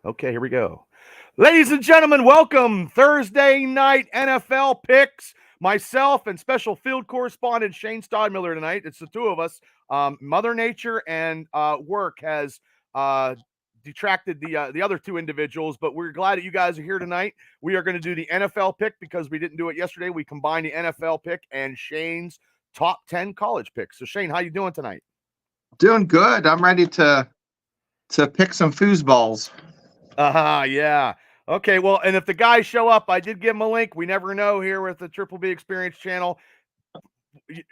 Okay, here we go. Ladies and gentlemen, welcome Thursday night NFL picks. Myself and special field correspondent Shane Stodmiller tonight. It's the two of us. Mother Nature and work has uh, detracted the other two individuals, but we're glad that you guys are here tonight. We are going to do the NFL pick because we didn't do it yesterday. We combined the NFL pick and Shane's top 10 college picks. So Shane, how you doing tonight? Doing good. I'm ready to pick some foosballs. Yeah. Okay, well, and if the guys show up, I did give them a link. We never know here with the Triple B Experience channel.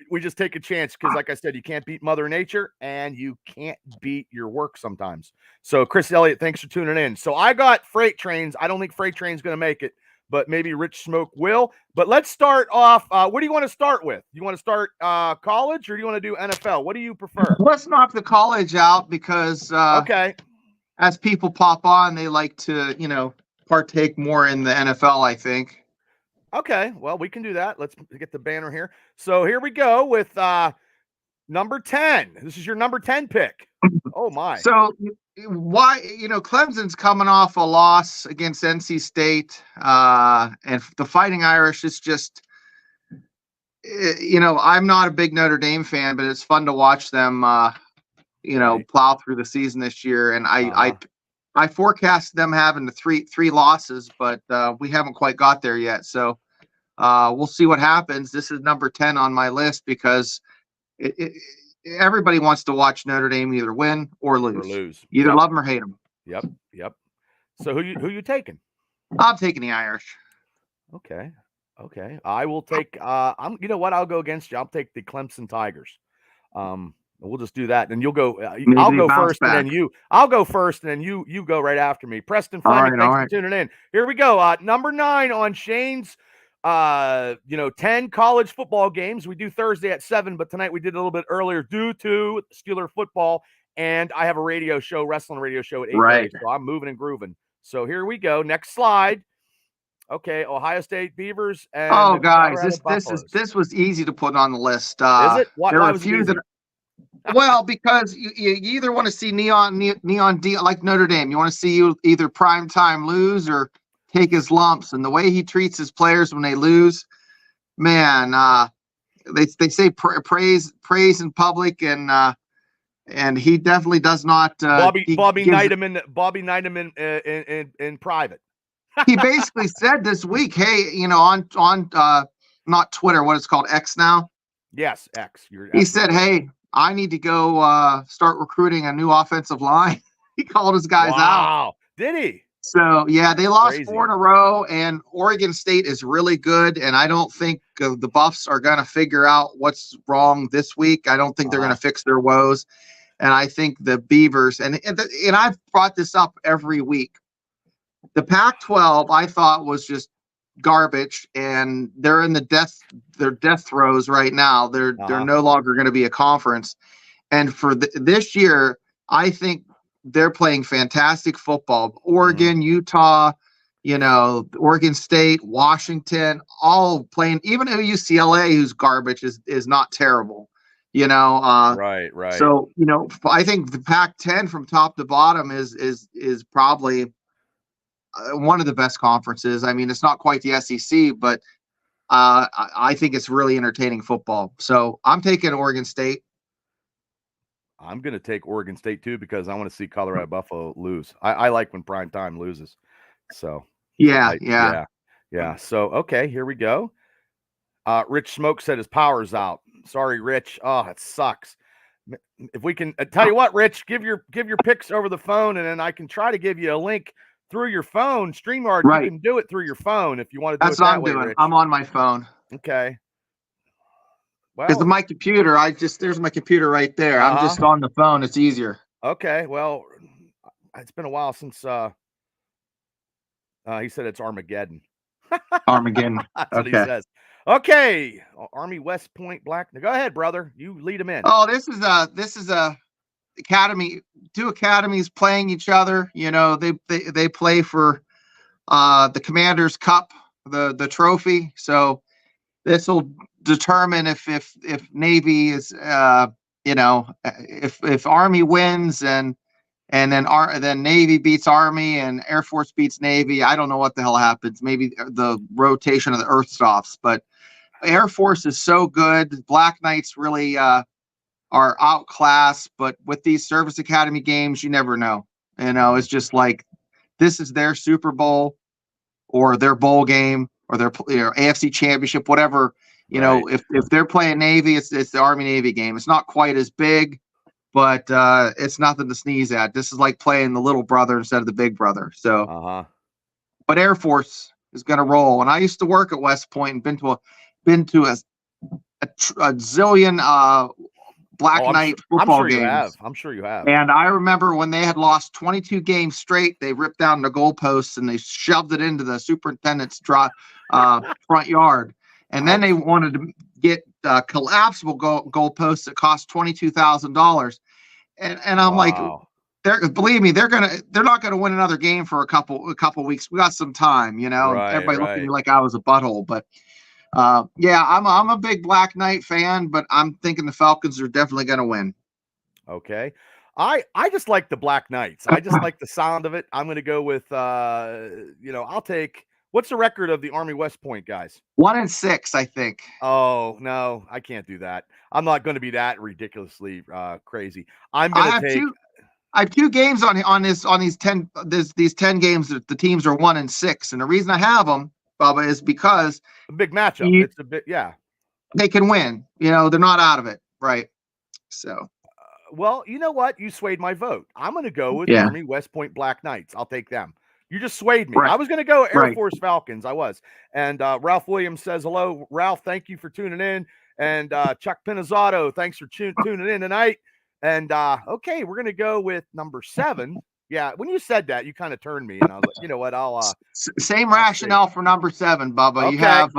We just take a chance because, like I said, you can't beat Mother Nature and you can't beat your work sometimes. So, Chris Elliott, thanks for tuning in. So, I got Freight Trains. I don't think Freight Train's going to make it, but maybe Rich Smoke will. But let's start off. What do you want to start with? You want to start college or do you want to do NFL? What do you prefer? Let's knock the college out because Okay. as people pop on, they like to, partake more in the NFL, I think. Okay, well, we can do that. Let's get the banner here. So here we go with number 10. This is your number 10 pick. Oh, my. So why, Clemson's coming off a loss against NC State, and the Fighting Irish is just, I'm not a big Notre Dame fan, but it's fun to watch them, Right. plow through the season this year. And I forecast them having the three losses, but we haven't quite got there yet. So we'll see what happens. This is number 10 on my list because everybody wants to watch Notre Dame either win or lose. Or lose. Either Yep. love them or hate them. Yep. So who you taking? I'm taking the Irish. Okay. I will take you know what? I'll go against you. I'll take the Clemson Tigers. We'll just do that. And you'll go I'll go first and then you. I'll go first and then you go right after me. Preston Fleming, thanks for tuning in. Here we go. Number 9 on Shane's 10 college football games. We do Thursday at 7, but tonight we did a little bit earlier due to Steeler football. And I have a wrestling radio show at 8:30. Right. So I'm moving and grooving. So here we go. Next slide. Okay, Ohio State Beavers and guys, this was easy to put on the list. Is it? There were a few that. Well, because you either want to see neon D like Notre Dame. You want to see you either prime time lose or take his lumps. And the way he treats his players when they lose, man, they say praise in public, and he definitely does not. Bobby knight him in private. He basically said this week, hey, on not Twitter, what it's called, X now. Yes, X. He said, hey, I need to go start recruiting a new offensive line. He called his guys out. Wow. Did he? So, yeah, they lost 4 in a row, and Oregon State is really good, and I don't think the Buffs are going to figure out what's wrong this week. I don't think they're going to fix their woes, and I think the Beavers, and I've brought this up every week, the Pac-12 I thought was just garbage, and they're in their death throes right now. They're no longer going to be a conference, and for this year, I think they're playing fantastic football. Oregon, Utah, Oregon State, Washington, all playing. Even UCLA, who's garbage, is not terrible. Right. So I think the Pac-10 from top to bottom is probably one of the best conferences. I mean, it's not quite the SEC, but I think it's really entertaining football. So I'm taking Oregon State. I'm going to take Oregon State too because I want to see Colorado Buffalo lose. I like when prime time loses. So yeah. So okay, here we go. Rich Smoke said his power's out. Sorry, Rich. Oh, it sucks. If we can tell you what, Rich, give your picks over the phone, and then I can try to give you a link through your phone. StreamYard, right. You can do it through your phone if you want to do That's it that what I'm way, doing. Rich. I'm on my phone. Okay. Because my computer, there's my computer right there. I'm just on the phone. It's easier. Okay. Well, it's been a while since he said it's Armageddon. Armageddon. That's what he says. Okay. Army West Point Black. Now, go ahead, brother. You lead them in. Oh, this is a academy. 2 academies playing each other. They play for the Commander's Cup, the trophy. So this will determine if Navy is if Army wins and and then Navy beats Army and Air Force beats Navy. I don't know what the hell happens. Maybe the rotation of the Earth stops, but Air Force is so good. Black Knights really are outclassed, but with these Service Academy games, you never know. It's just like this is their Super Bowl or their bowl game or their AFC Championship, whatever. If they're playing Navy, it's the Army Navy game. It's not quite as big, but it's nothing to sneeze at. This is like playing the little brother instead of the big brother. So, but Air Force is going to roll. And I used to work at West Point and been to a zillion Black Knight football games. I'm sure you have. And I remember when they had lost 22 games straight, they ripped down the goalposts and they shoved it into the superintendent's front yard. And then they wanted to get collapsible goalposts that cost $22,000. And I'm like, believe me, they're not gonna win another game for a couple weeks. We got some time, Everybody looked at me like I was a butthole, but I'm a big Black Knight fan, but I'm thinking the Falcons are definitely gonna win. Okay. I just like the Black Knights. I just like the sound of it. I'm gonna go with I'll take. What's the record of the Army West Point guys? 1-6, I think. Oh no, I can't do that. I'm not going to be that ridiculously crazy. I have two games on these 10 games that the teams are 1-6, and the reason I have them, Bubba, is because a big matchup. It's a bit, they can win. They're not out of it, right? So, well, you know what? You swayed my vote. I'm going to go with Army West Point Black Knights. I'll take them. You just swayed me. Right. I was going to go Air Force Falcons. I was. And Ralph Williams says, hello, Ralph. Thank you for tuning in. And Chuck Pinizzato, thanks for tuning in tonight. And okay, we're going to go with number 7. Yeah, when you said that, you kind of turned me. And I was like, you know what? I'll same rationale for number 7, Bubba. Okay. You have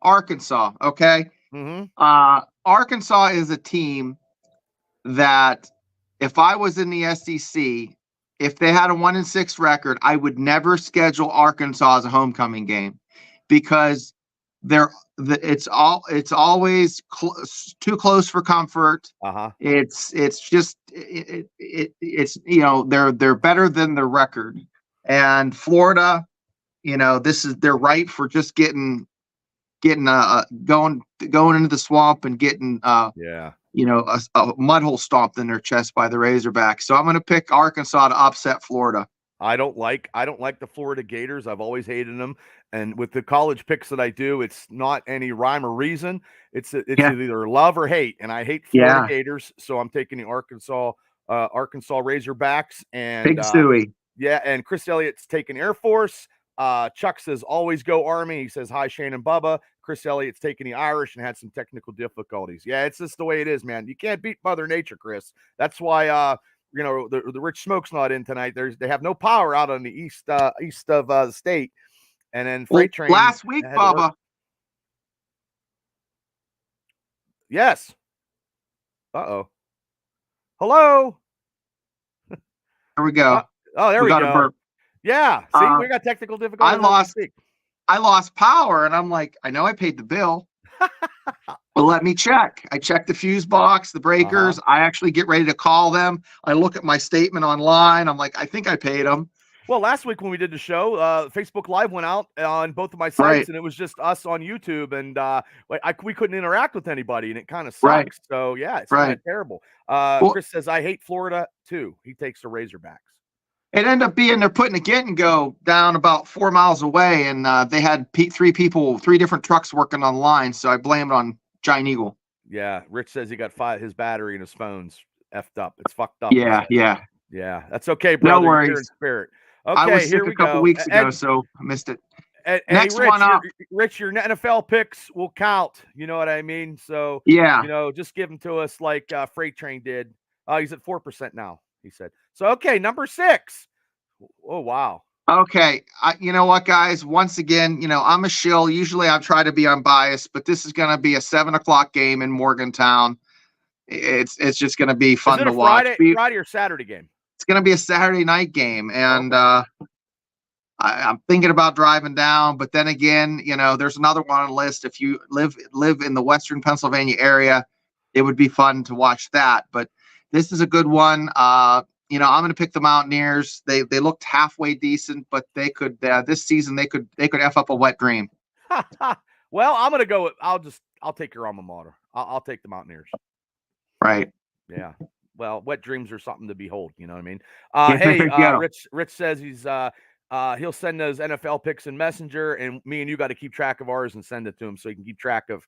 Arkansas. Okay. Mm-hmm. Arkansas is a team that if I was in the SEC, if they had a 1-6 record, I would never schedule Arkansas as a homecoming game because it's always too close for comfort. It's they're better than their record. And Florida, they're right for just getting going into the swamp and getting a mud hole stomped in their chest by the Razorbacks. So I'm going to pick Arkansas to upset Florida. I don't like the Florida Gators. I've always hated them. And with the college picks that I do, it's not any rhyme or reason. It's either love or hate. And I hate Florida Gators. So I'm taking the Arkansas Razorbacks and Big Suey. And Chris Elliott's taking Air Force. Chuck says, always go Army. He says, hi, Shane and Bubba. Chris Elliott's taking the Irish and had some technical difficulties. Yeah, it's just the way it is, man. You can't beat Mother Nature, Chris. That's why, the Rich Smoke's not in tonight. They have no power out on the east of the state. And then FreightTrain. Last week, Bubba. Yes. Uh-oh. Hello. There we go. There we go. Yeah. See, we got technical difficulties. I lost power, and I'm like, I know I paid the bill, but let me check. I checked the fuse box, the breakers. I actually get ready to call them. I look at my statement online. I'm like, I think I paid them. Well, last week when we did the show, Facebook Live went out on both of my sites, and it was just us on YouTube, and we couldn't interact with anybody, and it kind of sucks. Right. So, yeah, it's kind of terrible. Chris says, I hate Florida, too. He takes the Razorbacks. It ended up being they're putting a get and go down about 4 miles away, and they had 3 different trucks working on the line, so I blame it on Giant Eagle. Yeah, Rich says he got his battery and his phone's effed up. It's fucked up. Yeah. That's okay, brother. No worries. You're in spirit. Okay, I was sick a couple weeks ago, so I missed it. Next one up. Rich, your NFL picks will count. You know what I mean? So, just give them to us like FreightTrain did. He's at 4% now, he said. So, okay, number 6. Oh, wow. Okay. You know what, guys? Once again, I'm a shill. Usually I try to be unbiased, but this is going to be a 7:00 game in Morgantown. It's just going to be fun to watch. Friday or Saturday game? It's going to be a Saturday night game. And I'm thinking about driving down, but then again, there's another one on the list. If you live in the Western Pennsylvania area, it would be fun to watch that. But this is a good one. I'm going to pick the Mountaineers. They looked halfway decent, but they could this season they could F up a wet dream. Well, I'm going to go. I'll take your alma mater. I'll take the Mountaineers. Right. Yeah. Well, wet dreams are something to behold. You know what I mean? Hey, Rich says he'll send those NFL picks in Messenger, and me and you got to keep track of ours and send it to him so he can keep track of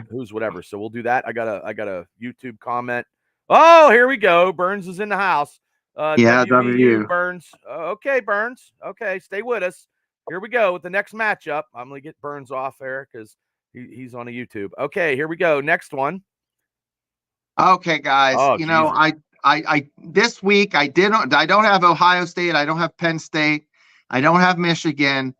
who's whatever. So we'll do that. I got a YouTube comment. Oh, here we go. Burns is in the house. W Burns. Okay, Burns. Okay, stay with us. Here we go with the next matchup. I'm gonna get Burns off there because he's on a YouTube. Okay, here we go. Next one. Okay, guys. I this week I don't have Ohio State. I don't have Penn State. I don't have Michigan.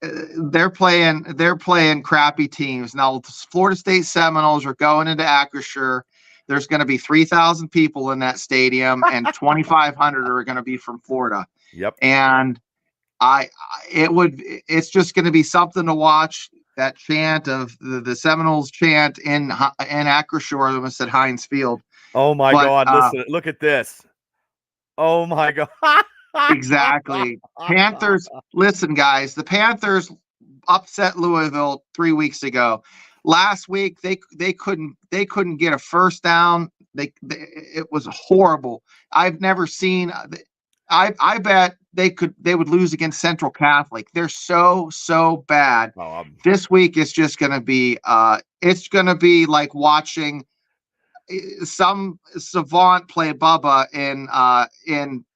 They're playing crappy teams now. Florida State Seminoles are going into Acrisure. There's going to be 3,000 people in that stadium, and 2,500 are going to be from Florida. Yep. And it's just going to be something to watch. That chant of the Seminoles chant in Acrisure, I almost said Heinz Field. Oh my God! Listen, look at this. Oh my God! Exactly. Panthers. Listen, guys, the Panthers upset Louisville 3 weeks ago. Last week they couldn't get a first down. It was horrible. I've never seen. I bet they would lose against Central Catholic. They're so bad. This week is just going to be it's going to be like watching some savant play Bubba in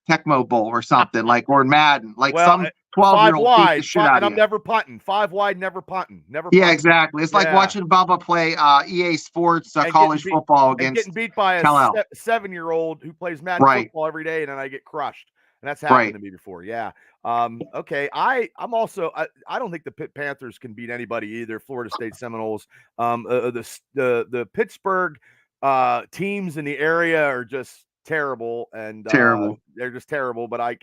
Tecmo Bowl or something or Madden, some 12-year-old beat the shit out of you. I'm never punting. 5 wide, never punting. Never. Yeah, exactly. It's like watching Bubba play EA Sports college football against getting beat by a 7-year-old who plays Madden football every day, and then I get crushed. And that's happened to me before. Yeah. Okay. I'm also. I don't think the Panthers can beat anybody either. Florida State Seminoles. The Pittsburgh teams in the area are just terrible, and they're just terrible. But I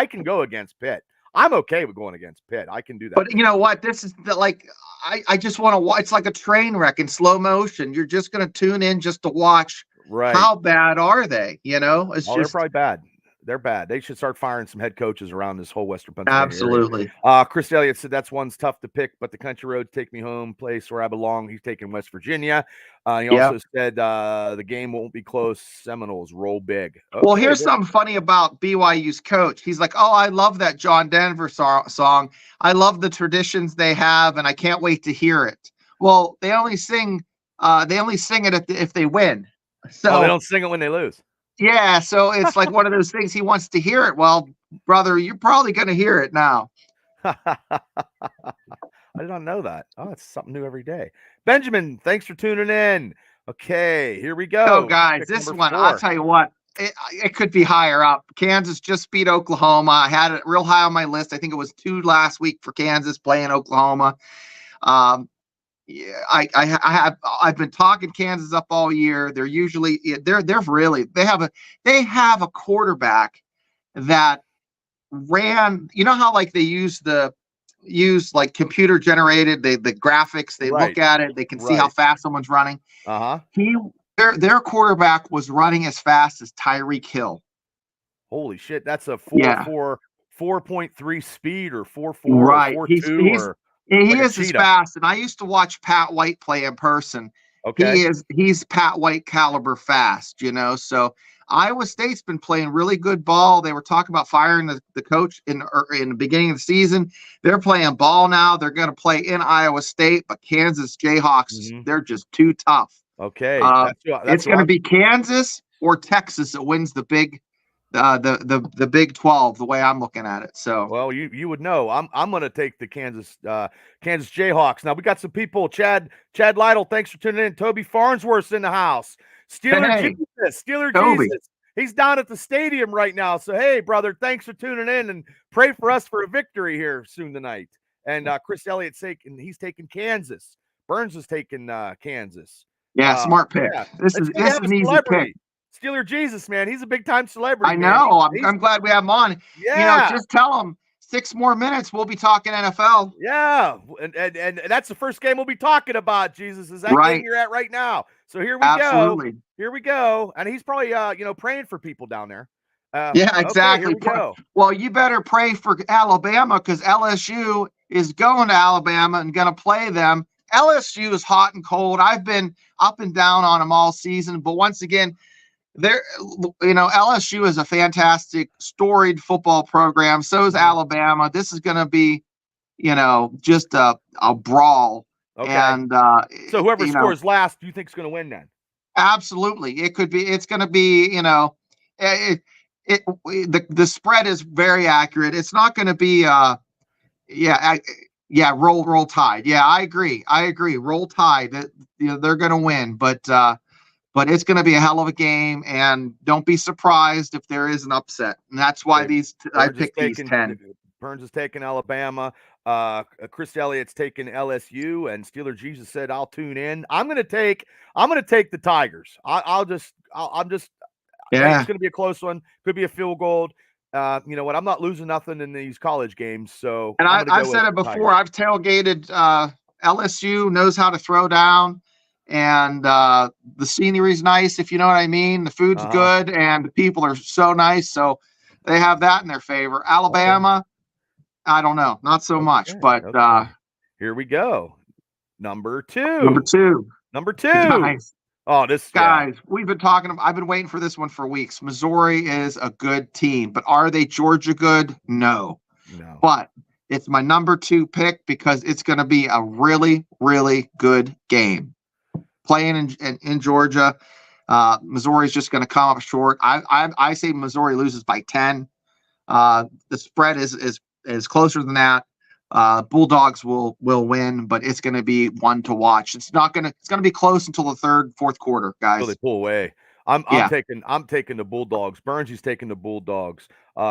can go against Pitt. I'm okay with going against Pitt. I can do that. But you know what? This is I just want to watch. It's like a train wreck in slow motion. You're just going to tune in just to watch. Right. How bad are they? They're probably bad. They're bad. They should start firing some head coaches around this whole Western Pennsylvania Absolutely. area. Chris Elliott said that's one's tough to pick, but the country roads take me home, place where I belong. He's taking West Virginia. He also said the game won't be close. Seminoles roll big. Okay, well, here's something funny about BYU's coach. He's like, "Oh, I love that John Denver song. I love the traditions they have, and I can't wait to hear it." Well, they only sing it if they win. So they don't sing it when they lose. Yeah, so it's like one of those things. He wants to hear it. Well, brother, you're probably going to hear it now. I did not know that. Oh, it's something new every day. Benjamin, thanks for tuning in. Okay, here we go. Oh, guys, this one, I'll tell you what, it could be higher up. Kansas just beat Oklahoma. I had it real high on my list. I think it was 2 last week for Kansas playing Oklahoma. Yeah, I've been talking Kansas up all year. They're usually they have a quarterback that ran. You know how they use computer generated the graphics. They look at it. They can see how fast someone's running. Their quarterback was running as fast as Tyreek Hill. Holy shit! That's a 4.3 speed or 4.4 right. Or 4.2 He is as fast, and I used to watch Pat White play in person. Okay, he's Pat White caliber fast, So Iowa State's been playing really good ball. They were talking about firing the coach in the beginning of the season. They're playing ball now. They're going to play in Iowa State, but Kansas Jayhawks, they're just too tough. Okay, it's going to be Kansas or Texas that wins the Big Big 12, the way I'm looking at it. So well, you would know. I'm going to take the Kansas Jayhawks. Now we got some people. Chad Lytle, thanks for tuning in. Toby Farnsworth's in the house. Steeler Jesus. He's down at the stadium right now. So hey, brother, thanks for tuning in and pray for us for a victory here soon tonight. And Chris Elliott's he's taking Kansas. Burns is taking Kansas. Yeah, smart pick. Yeah. This is an easy pick. Steeler Jesus, man. He's a big time celebrity. I know. I'm glad we have him on. Yeah. Just tell him 6 more minutes, we'll be talking NFL. Yeah, and that's the first game we'll be talking about. Jesus, is that game you're at right now? So here we Absolutely. go. Here we go. And he's probably praying for people down there. Yeah, exactly. Okay, here we go. Well, you better pray for Alabama because LSU is going to Alabama and going to play them. LSU is hot and cold. I've been up and down on them all season, but once again, LSU is a fantastic, storied football program. So is Alabama. This is going to be, just a brawl. Okay. And so whoever scores last, do you think is going to win then? Absolutely, it could be. It's going to be. The spread is very accurate. It's not going to be. Roll Tide. Yeah, I agree. Roll Tide. They're going to win, but it's going to be a hell of a game, and don't be surprised if there is an upset. And that's why I picked these 10. Burns is taking Alabama. Chris Elliott's taking LSU, and Steeler Jesus said, "I'll tune in." I'm going to take the Tigers. It's going to be a close one. Could be a field goal. You know what? I'm not losing nothing in these college games. So, and I've said it before. I've tailgated. LSU knows how to throw down, and the scenery's nice. If you know what I mean, the food's good, and the people are so nice. So they have that in their favor. Alabama, I don't know, not so much. But here we go. Number two. Guys. Oh, we've been talking. I've been waiting for this one for weeks. Missouri is a good team, but are they Georgia good? No. But it's my number 2 pick because it's going to be a really, really good game. Playing in Georgia, Missouri is just going to come up short. I say Missouri loses by 10. The spread is closer than that. Bulldogs will win, but it's going to be one to watch. It's going to be close until the third, fourth quarter, guys. So they pull away. I'm taking the Bulldogs. Burns is taking the Bulldogs.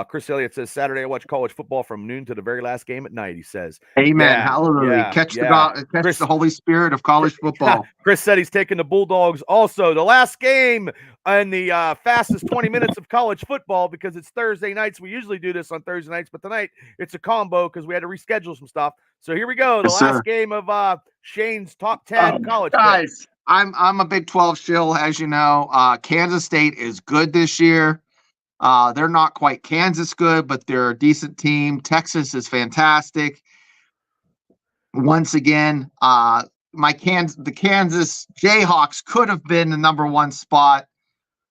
Chris Elliott says Saturday I watch college football from noon to the very last game at night. He says, "Amen, hallelujah." Catch the Holy Spirit of college football. Chris said he's taking the Bulldogs. Also, the last game in the fastest 20 minutes of college football because it's Thursday nights. We usually do this on Thursday nights, but tonight it's a combo because we had to reschedule some stuff. So here we go. The last game of Shane's top 10 college guys. Picks. I'm a Big 12 shill, as you know. Kansas State is good this year. They're not quite Kansas good, but they're a decent team. Texas is fantastic. Once again, the Kansas Jayhawks could have been the number 1 spot,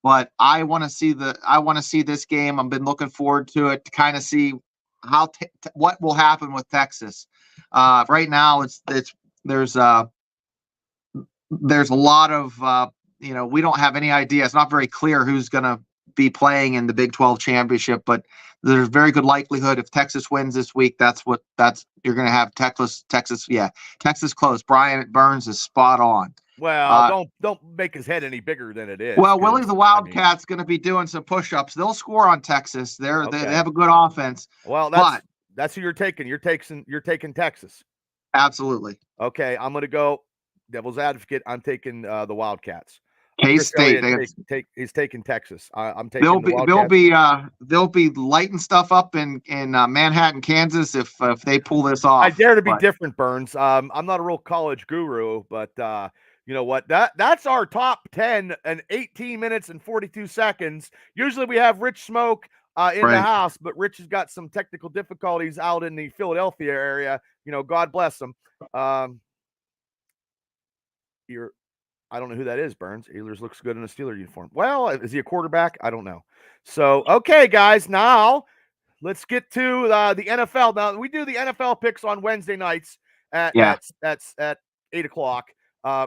but I want to see this game. I've been looking forward to it to kind of see how what will happen with Texas. Right now, there's a lot of we don't have any idea. It's not very clear who's going to be playing in the Big 12 championship, but there's very good likelihood if Texas wins this week, you're going to have Texas close. Brian Burns is spot on. Well, don't make his head any bigger than it is. Well, Willie the Wildcat's going to be doing some push-ups. They'll score on Texas. They have a good offense. Well, that's who you're taking. You're taking Texas. Absolutely. Okay, I'm going to go devil's advocate. I'm taking the Wildcats. K-State. He's taking Texas. I'm taking the Wildcats. They'll be lighting stuff up in Manhattan, Kansas if they pull this off. I dare to be different, Burns. I'm not a real college guru, but you know what? That's our top 10 in 18 minutes and 42 seconds. Usually we have Rich Smoke in the house, but Rich has got some technical difficulties out in the Philadelphia area. God bless him. I don't know who that is, Burns. Ehlers looks good in a Steeler uniform. Well, is he a quarterback? I don't know. So, okay, guys, now let's get to the NFL. Now, we do the NFL picks on Wednesday nights at 8 o'clock,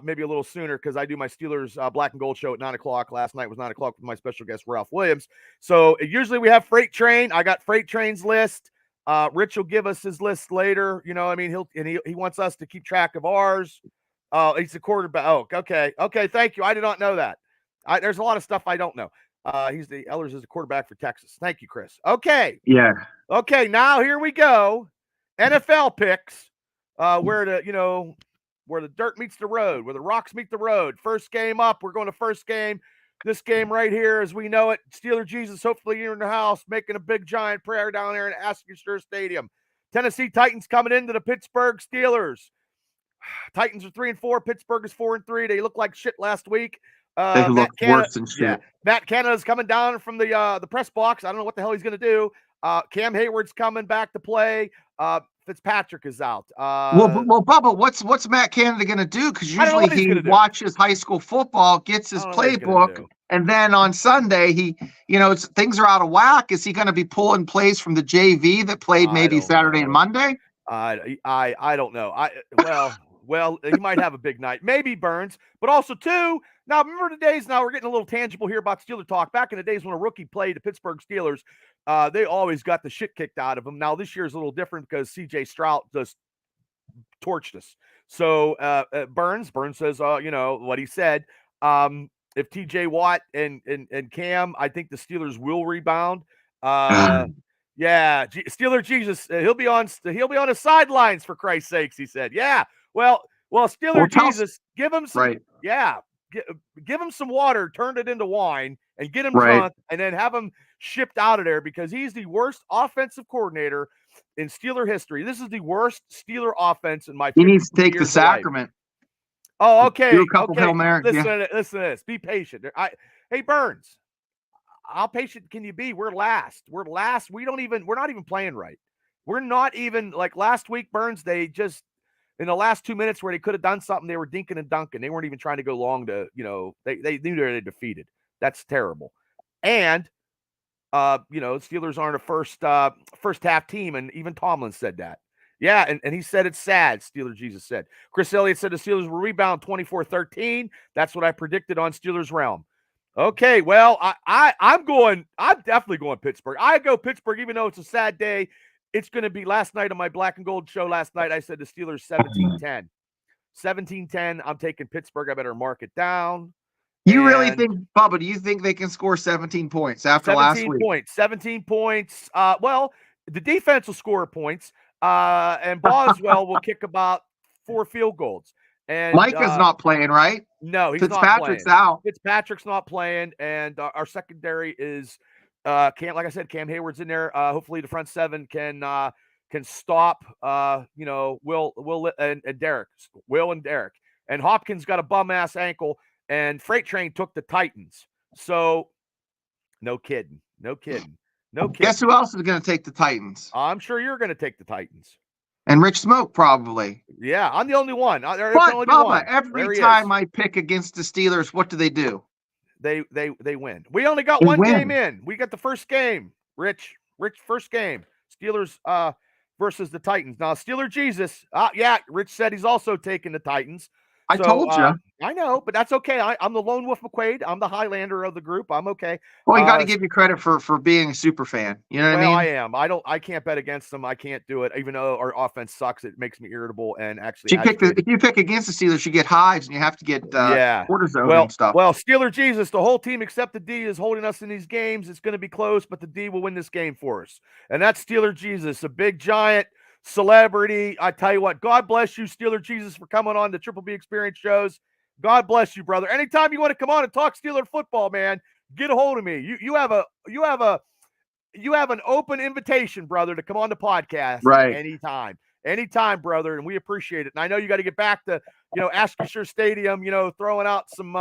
maybe a little sooner because I do my Steelers Black and Gold show at 9 o'clock. Last night was 9 o'clock with my special guest, Ralph Williams. So, usually we have Freight Train. I got Freight Train's list. Rich will give us his list later. He wants us to keep track of ours. Oh, he's a quarterback. Oh, okay. Thank you. I did not know that. There's a lot of stuff I don't know. Ehlers is a quarterback for Texas. Thank you, Chris. Okay. Yeah. Okay. Now here we go. NFL picks, where the dirt meets the road, where the rocks meet the road. First game up. We're going to first game. This game right here, as we know it, Steeler Jesus, hopefully you're in the house, making a big giant prayer down there in Askew Stadium. Tennessee Titans coming into the Pittsburgh Steelers. Titans are 3-4. Pittsburgh is 4-3. They look like shit last week. They look worse than shit. Yeah, Matt Canada's coming down from the press box. I don't know what the hell he's going to do. Cam Hayward's coming back to play. Fitzpatrick is out. Well, Bubba, what's Matt Canada going to do? Because usually he watches high school football, gets his playbook, and then on Sunday things are out of whack. Is he going to be pulling plays from the JV that played maybe Saturday and Monday? I don't know. Well, he might have a big night. Maybe Burns, but also too. Now remember the days. Now we're getting a little tangible here about Steeler talk. Back in the days when a rookie played the Pittsburgh Steelers, they always got the shit kicked out of them. Now this year's a little different because C.J. Stroud just torched us. So Burns says, what he said. If T.J. Watt and Cam, I think the Steelers will rebound. Yeah, Steeler Jesus, he'll be on the sidelines for Christ's sakes. He said, yeah. Well, Steeler Jesus, give him some, give him some water, turn it into wine, and get him drunk, and then have him shipped out of there because he's the worst offensive coordinator in Steeler history. This is the worst Steeler offense in my. He needs to take the sacrament. Oh, okay. Do a couple Hail Mary. Listen to this. Be patient. Hey Burns. How patient can you be? We're last. We're not even playing right. We're not even like last week, Burns. They just in the last 2 minutes where they could have done something, they were dinking and dunking. They weren't even trying to go long to, they knew they were defeated. That's terrible. And Steelers aren't a first half team, and even Tomlin said that. Yeah, and he said it's sad, Steeler Jesus said. Chris Elliott said the Steelers will rebound 24-13. That's what I predicted on Steelers Realm. Okay, well, I'm definitely going Pittsburgh. I go Pittsburgh, even though it's a sad day. It's going to be last night on my Black and Gold show last night. I said the Steelers 17-10. 17-10. I'm taking Pittsburgh. I better mark it down. You really think, Bubba, do you think they can score 17 points after last week? 17 points. Well, the defense will score points, and Boswell will kick about 4 field goals. And Micah's not playing, right? No, he's Fitzpatrick's not playing. out. Fitzpatrick's not playing, and our secondary is like I said, Cam Hayward's in there. Hopefully, the front seven can stop. Will and Derek. Will and Derek. And Hopkins got a bum ass ankle, and FreightTrain took the Titans. So, no kidding. Guess who else is going to take the Titans? I'm sure you're going to take the Titans. And Rich Smoke, probably. Yeah, I'm the only one. But, Bubba, every time I pick against the Steelers, what do? They win. We only got one game in. We got the first game. Rich, first game. Steelers versus the Titans. Now, Steeler Jesus. Rich said he's also taking the Titans. I told you. I know, but that's okay. I'm the lone wolf McQuaid. I'm the Highlander of the group. I'm okay. Well, you got to give you credit for being a super fan. You know what I mean? I am. I can't bet against them. I can't do it. Even though our offense sucks, it makes me irritable and actually. If you pick against the Steelers, you get hives and you have to get cortisone and stuff. Well, Steeler Jesus, the whole team except the D is holding us in these games. It's going to be close, but the D will win this game for us. And that's Steeler Jesus, a big giant celebrity. I tell you what, God bless you, Steeler Jesus, for coming on the Triple B Experience shows. God bless you, brother. Anytime you want to come on and talk Steeler football, man, get a hold of me. You have an open invitation, brother, to come on the podcast. Right. Anytime, brother. And we appreciate it. And I know you got to get back to, Askersur Stadium, throwing out some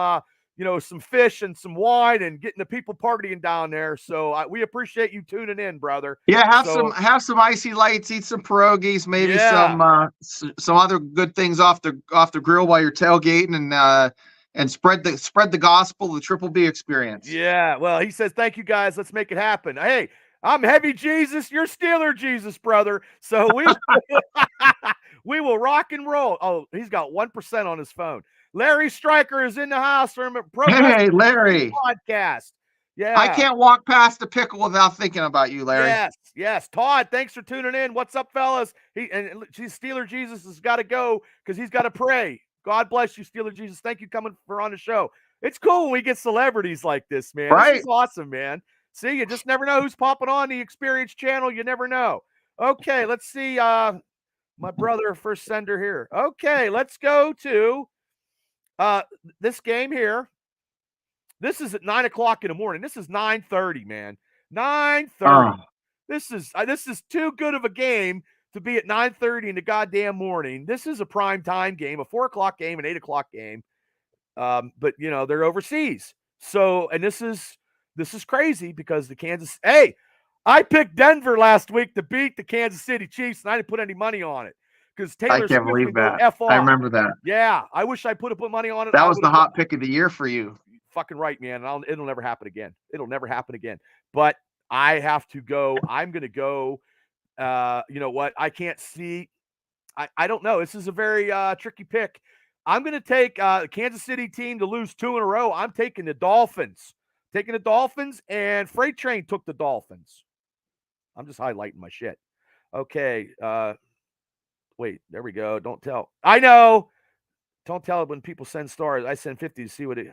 fish and some wine and getting the people partying down there. So we appreciate you tuning in, brother. Yeah, have some icy lights, eat some pierogies, maybe some other good things off the grill while you're tailgating, and spread the gospel of the Triple B Experience. Yeah, well, he says, thank you guys. Let's make it happen. Hey, I'm Heavy Jesus. You're Steeler Jesus, brother. So we will rock and roll. Oh, he's got 1% on his phone. Larry Stryker is in the house from Hey, Larry podcast. Yeah, I can't walk past a pickle without thinking about you, Larry. Yes. Todd, thanks for tuning in. What's up, fellas? Steeler Jesus has got to go because he's got to pray. God bless you, Steeler Jesus. Thank you coming for on the show. It's cool when we get celebrities like this, man. Right. This is awesome, man. See, you just never know who's popping on the Experience channel. You never know. Okay, let's see. My brother, first sender here. Okay, let's go to this game here. This is at 9:00 in the morning. This is 9:30, man. 9:30. This is too good of a game to be at 9:30 in the goddamn morning. This is a prime time game, a 4 o'clock game, an 8 o'clock game. But you know, they're overseas. So, and this is crazy because the hey, I picked Denver last week to beat the Kansas City Chiefs, and I didn't put any money on it because Taylor Swift can go F off. I remember that. Yeah, I wish I put money on it. That was the hot pick of the year for you. Fucking right, man. It'll never happen again. It'll never happen again. But I have to go. I'm going to go. You know what? I can't see. I don't know. This is a very tricky pick. I'm going to take the Kansas City team to lose 2 in a row. I'm taking the Dolphins. Taking the Dolphins, and FreightTrain took the Dolphins. I'm just highlighting my shit. Okay. Wait, there we go. Don't tell. I know. Don't tell it when people send stars. I send 50 to see what it.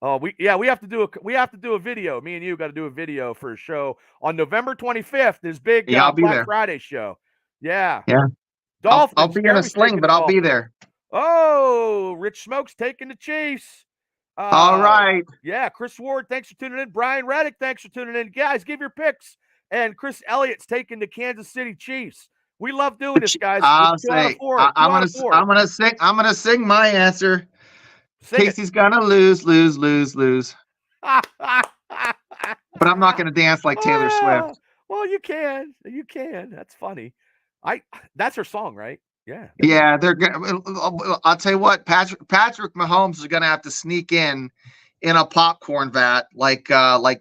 Oh, we have to do a video. Me and you got to do a video for a show on November 25th. This big Black Friday show. Yeah. Yeah. Dolphins. I'll be in a sling, but I'll be there. Oh, Rich Smoke's taking the Chiefs. All right. Yeah, Chris Ward, thanks for tuning in. Brian Reddick, thanks for tuning in. Guys, give your picks. And Chris Elliott's taking the Kansas City Chiefs. We love doing this, guys. I'm gonna sing my answer. Casey's gonna lose. But I'm not gonna dance like Taylor Swift. Well, you can. That's funny. That's her song, right? Yeah. Yeah, they're gonna. I'll tell you what, Patrick Mahomes is gonna have to sneak in a popcorn vat like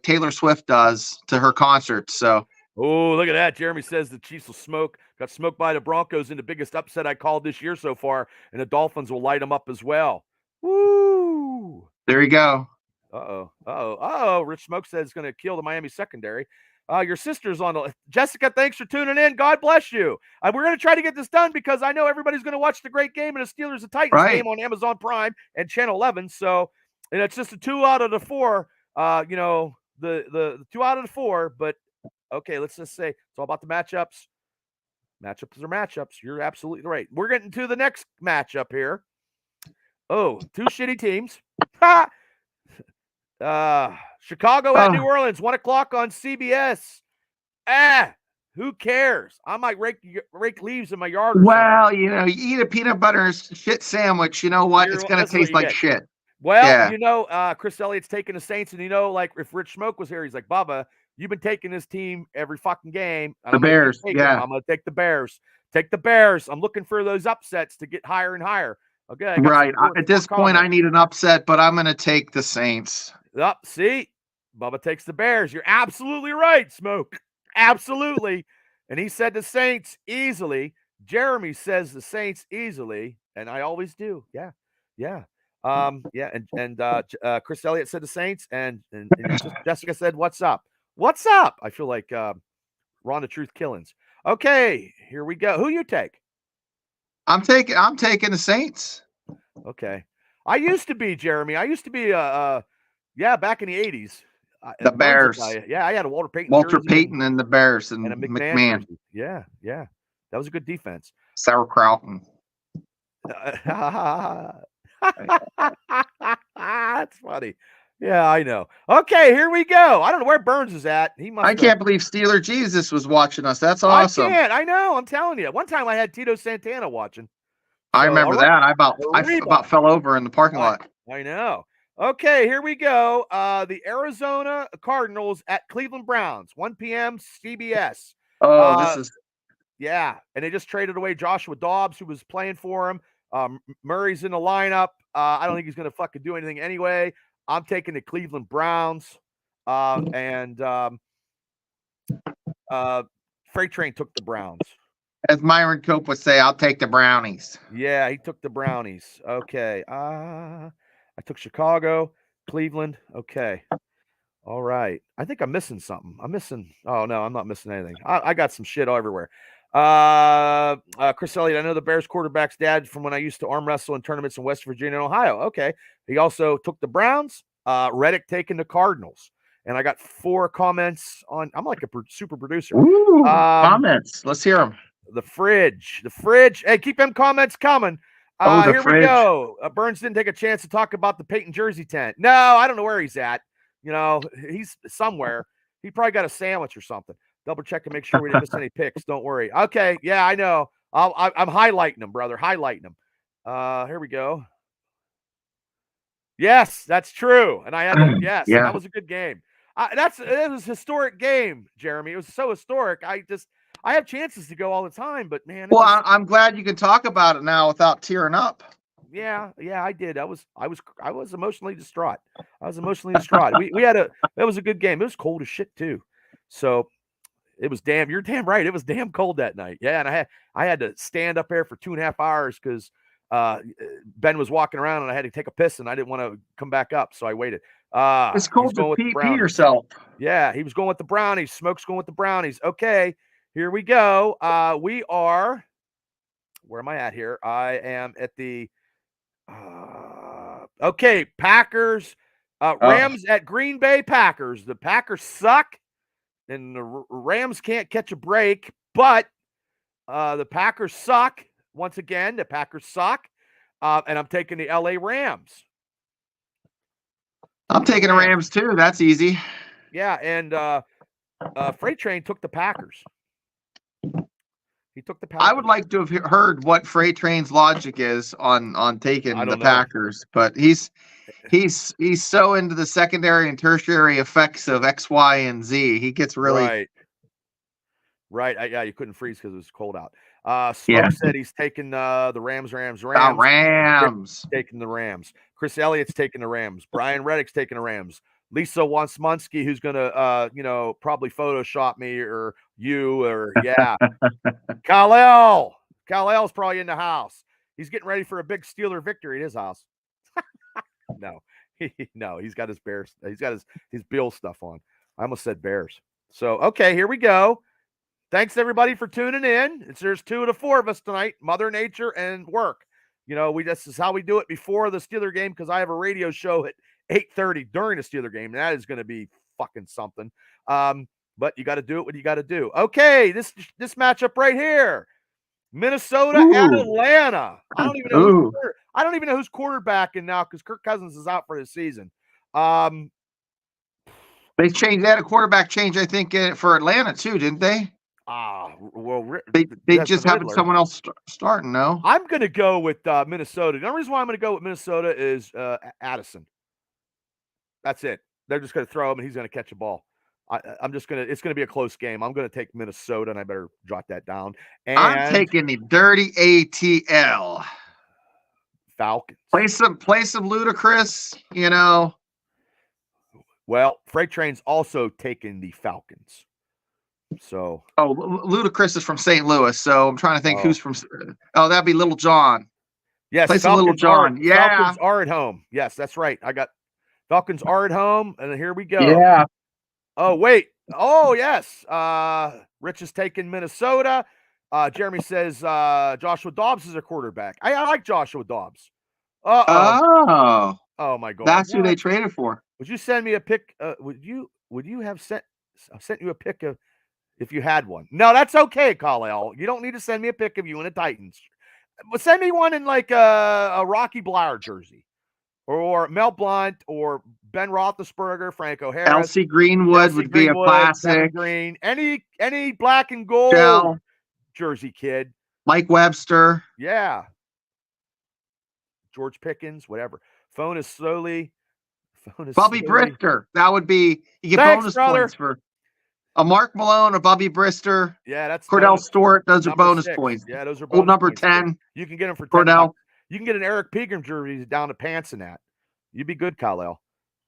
Taylor Swift does to her concert. So. Oh, look at that. Jeremy says the Chiefs will got smoked by the Broncos in the biggest upset I called this year so far, and the Dolphins will light them up as well. Woo! There you go. Rich Smoke says it's going to kill the Miami secondary. Your sister's on the Jessica, thanks for tuning in. God bless you. We're going to try to get this done because I know everybody's going to watch the great game and the Steelers and Titans game on Amazon Prime and Channel 11. So, and it's just a 2 out of the 4. The 2 out of the 4, but okay, let's just say it's all about the matchups. Matchups are matchups. You're absolutely right. We're getting to the next matchup here. Oh, 2 shitty teams. Chicago at New Orleans, 1 o'clock on CBS. Who cares? I might rake leaves in my yard. Well, you eat a peanut butter and shit sandwich. You know what? It's going to taste like shit. Well, Chris Elliott's taking the Saints, and like if Rich Smoke was here, he's like, Bubba, you've been taking this team every fucking game. The Bears, I'm going to take the Bears. Take the Bears. I'm looking for those upsets to get higher and higher. Okay. Right. At this point, I need an upset, but I'm going to take the Saints. See? Bubba takes the Bears. You're absolutely right, Smoke. Absolutely. And he said the Saints easily. Jeremy says the Saints easily, and I always do. Yeah. And Chris Elliott said the Saints, and Jessica said, "What's up? What's up?" I feel like Ron the Truth Killings. Okay, here we go. Who you take? I'm taking the Saints. Okay, I used to be Jeremy. I used to be back in the 80s. The Bears. I had a Walter Payton. And the Bears and a McMahon. Yeah, that was a good defense. Sauerkraut. That's funny. Yeah, I know. Okay, here we go. I don't know where Burns is at. I can't believe Steeler Jesus was watching us. That's awesome. I know. I'm telling you. One time I had Tito Santana watching. I remember that. I about fell over in the parking lot. I know. Okay, here we go. The Arizona Cardinals at Cleveland Browns, 1 p.m. CBS. This is. Yeah, and they just traded away Joshua Dobbs, who was playing for him. Murray's in the lineup. I don't think he's going to fucking do anything anyway. I'm taking the Cleveland Browns. And Freight Train took the Browns. As Myron Cope would say, I'll take the Brownies. Yeah, he took the Brownies. Okay. I took Chicago, Cleveland. Okay. All right. I think I'm missing something. Oh, no, I'm not missing anything. I got some shit everywhere. Chris Elliott, I know the Bears quarterback's dad from when I used to arm wrestle in tournaments in West Virginia and Ohio. Okay. He also took the Browns, Reddick taking the Cardinals. And I got 4 comments on, I'm like a super producer. Ooh, comments. Let's hear them. The fridge. Hey, keep them comments coming. Here we go. Burns didn't take a chance to talk about the Peyton jersey tent. No, I don't know where he's at. He's somewhere. He probably got a sandwich or something. Double check and make sure we didn't miss any picks. Don't worry. Okay, yeah, I know. I'm highlighting them, brother. Highlighting them. Here we go. Yes, that's true. And I had to, yes, Yeah. that was a good game. It was a historic game, Jeremy. It was so historic. I have chances to go all the time, but man. Well, I'm glad you can talk about it now without tearing up. Yeah, I did. I was emotionally distraught. I was emotionally distraught. That was a good game. It was cold as shit too. So it was you're damn right. It was damn cold that night. Yeah, and I had to stand up there for 2.5 hours because Ben was walking around and I had to take a piss and I didn't want to come back up, so I waited. It's cold to pee yourself. Yeah, he was going with the brownies. Smoke's going with the brownies. Okay, here we go. We are. Where am I at here? I am at the. Okay, Packers, Rams at Green Bay Packers. The Packers suck, and the Rams can't catch a break. But the Packers suck once again. The Packers suck, and I'm taking the LA Rams. I'm taking the Rams too. That's easy. Yeah, and FreightTrain took the Packers. He took the Packers. I would like to have heard what FreightTrain's logic is on taking the Packers, but he's so into the secondary and tertiary effects of X, Y, and Z. He gets really right. Yeah, you couldn't freeze because it was cold out. Smoke said he's taking the Rams. Taking the Rams. Chris Elliott's taking the Rams. Brian Reddick's taking the Rams. Lisa Wansmunsky, who's gonna probably Photoshop me or you or Kal-El is probably in the house. He's getting ready for a big Steeler victory at his house. No, he's got his Bears. He's got his Bill stuff on. I almost said Bears. So okay, here we go. Thanks everybody for tuning in. There's 2 of the 4 of us tonight, Mother Nature and work. This is how we do it before the Steeler game because I have a radio show at 8:30 during the Steeler game. And that is going to be fucking something. But you got to do it what you got to do. Okay, this matchup right here. Minnesota at Atlanta. I don't even know who's quarterbacking now because Kirk Cousins is out for the season. They had a quarterback change, I think, for Atlanta too, didn't they? Well, they just having someone else starting. No, I'm going to go with Minnesota. The only reason why I'm going to go with Minnesota is Addison. That's it. They're just going to throw him, and he's going to catch a ball. It's going to be a close game. I'm going to take Minnesota, and I better jot that down. And I'm taking the dirty ATL. Falcons. Play some Ludacris, Well, FreightTrain's also taking the Falcons. So. Ludacris is from St. Louis, so I'm trying to think who's from. Oh, that'd be Little John. Yes, play some Little John. Falcons are at home. Yes, that's right. I got Falcons are at home, and here we go. Yeah. Oh, wait. Oh, yes. Rich is taking Minnesota. Jeremy says Joshua Dobbs is a quarterback. I like Joshua Dobbs. Oh, my God. That's who they traded for. Would you send me a pic? Would you have sent you a pic of if you had one? No, that's okay, Kal-El. You don't need to send me a pic of you in the Titans. But send me one in like a Rocky Blauer jersey. Or Mel Blount, or Ben Roethlisberger, Franco Harris. Elsie Greenwood would be a classic. Green, any black and gold jersey kid. Mike Webster. Yeah. George Pickens, whatever. Bobby Brister. That would be, you get bonus points for a Mark Malone, a Bobby Brister. Yeah, that's Cordell Stewart. Those are bonus points. Yeah, those are bonus old number points. 10. You can get them for Cordell. You can get an Eric Pegram jersey down to pants in that. You'd be good, Kal-El.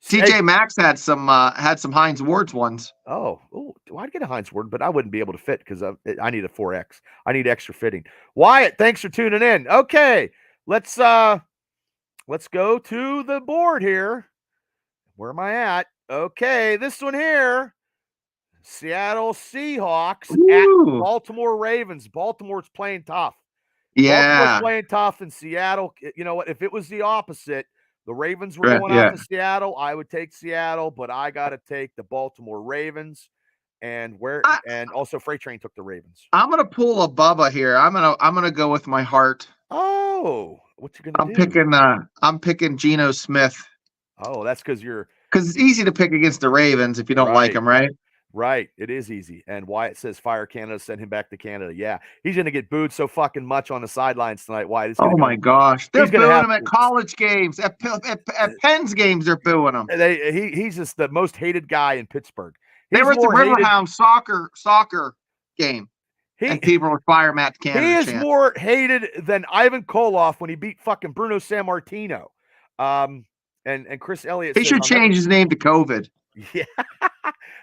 TJ Maxx had some Heinz Ward's ones. Oh, I'd get a Heinz Ward, but I wouldn't be able to fit because I need a 4X. I need extra fitting. Wyatt, thanks for tuning in. Okay, let's go to the board here. Where am I at? Okay, this one here. Seattle Seahawks at Baltimore Ravens. Baltimore's playing tough. Yeah. Baltimore's playing tough in Seattle. You know what? If it was the opposite, the Ravens were going out to Seattle, I would take Seattle, but I got to take the Baltimore Ravens. And also FreightTrain took the Ravens. I'm gonna pull a Bubba here. I'm gonna go with my heart. Oh, what you gonna do? I'm picking Geno Smith. Oh, that's because it's easy to pick against the Ravens if you don't like them, right? Right. It is easy. And Wyatt says fire Canada, send him back to Canada. Yeah. He's going to get booed so fucking much on the sidelines tonight. Wyatt. Oh my gosh. They're booing him at college games. At Penn's games, they're booing him. He's just the most hated guy in Pittsburgh. They were at the Riverhound soccer game. And people would fire Matt Canada. He is more hated than Ivan Koloff when he beat fucking Bruno Sammartino. And Chris Elliott says, should change his name to COVID. Yeah.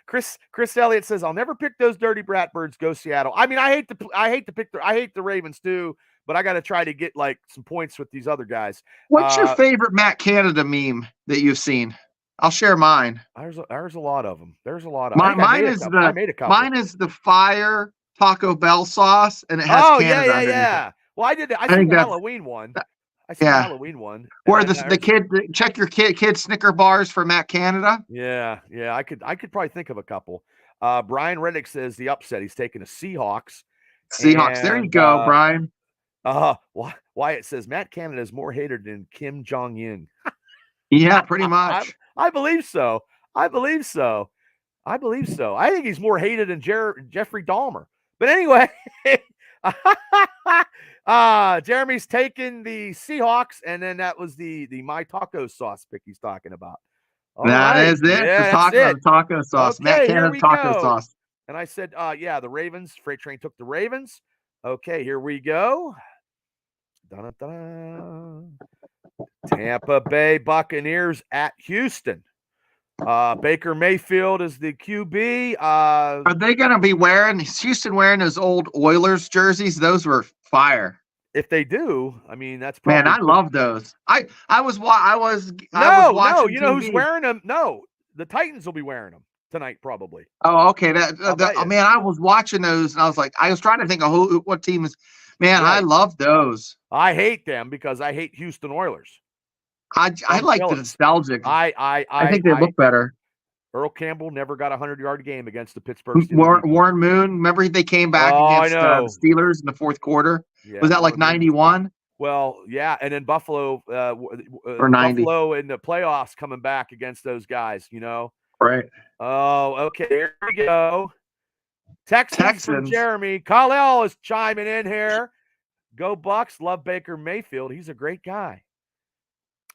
Chris Elliott says, I'll never pick those dirty brat birds, go Seattle. I mean, I hate the Ravens too, but I got to try to get like some points with these other guys. What's your favorite Matt Canada meme that you've seen? I'll share mine. There's a lot of them. There's a lot of mine is the fire Taco Bell sauce, and it has Canada yeah. Well, I did it. I think the Halloween one. I see the Halloween one. Where the kid check your kid Snicker bars for Matt Canada. Yeah. I could probably think of a couple. Brian Reddick says the upset. He's taking the Seahawks. Seahawks. There you go, Brian. Wyatt says Matt Canada is more hated than Kim Jong-un. Yeah, pretty much. I believe so. I think he's more hated than Jeffrey Dahmer. But anyway, Jeremy's taking the Seahawks, and then that was the My Taco sauce pick he's talking about. That is it. Yeah, the taco sauce. Okay, Matt Canada's taco sauce. And I said, the Ravens. Freight Train took the Ravens. Okay, here we go. Dun-dun-dun. Tampa Bay Buccaneers at Houston. Baker Mayfield is the QB. Are they going to be Houston wearing those old Oilers jerseys? Those were fire. If they do, I mean, that's probably. Man, I love those. I was watching. No, you know who's wearing them? No, the Titans will be wearing them tonight, probably. Oh, okay. Man, I was watching those, and I was like, I was trying to think of what team is. Man, right. I love those. I hate them because I hate Houston Oilers. I like the nostalgic. I think they look better. Earl Campbell never got a 100-yard game against the Pittsburgh Steelers. Warren Moon, remember they came back against the Steelers in the fourth quarter? Yeah, was that like 91? Well, yeah, and then Buffalo or 90. Buffalo in the playoffs coming back against those guys, you know? Right. Oh, okay, here we go. Texans from Jeremy. Kyle is chiming in here. Go Bucks. Love Baker Mayfield. He's a great guy.